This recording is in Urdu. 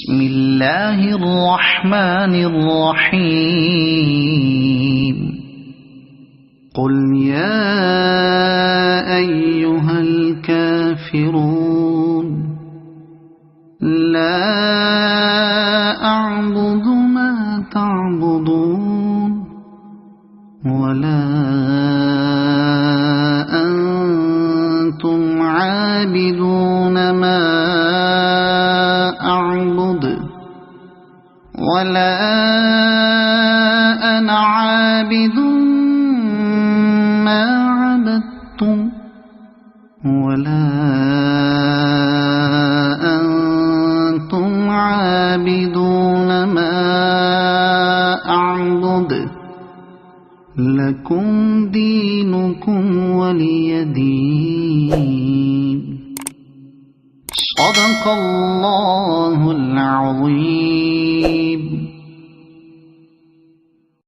بسم الله الرحمن الرحيم قل يا أيها الكافرون لا أعبد ما تعبدون ولا أنتم عابدون ما أعبد ولا أنا عابد ما عبدتم ولا أنتم عابدون ما أعبد لكم دينكم ولي دين. صدق الله العظيم.